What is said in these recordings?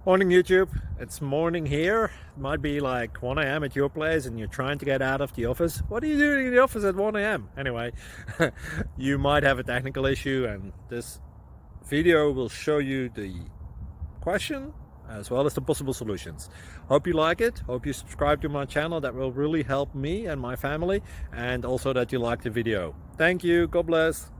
Morning YouTube, it's morning here. It might be like 1 a.m. at your place and you're trying to get out of the office. What are you doing in the office at 1 a.m.? Anyway, you might have a technical issue and this video will show you the question as well as the possible solutions. Hope you like it, hope you subscribe to my channel. That will really help me and my family, and also that you like the video. Thank you, God bless.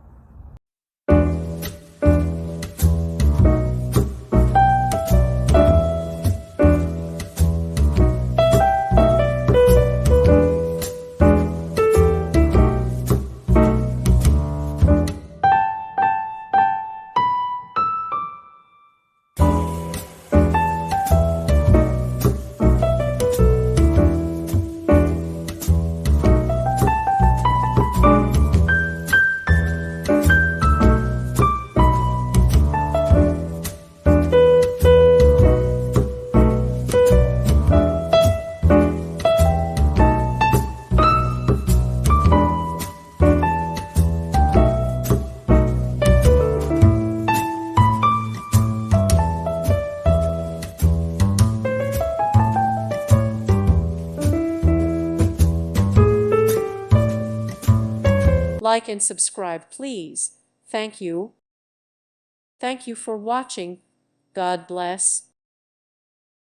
Like and subscribe, please. Thank you. Thank you for watching. God bless.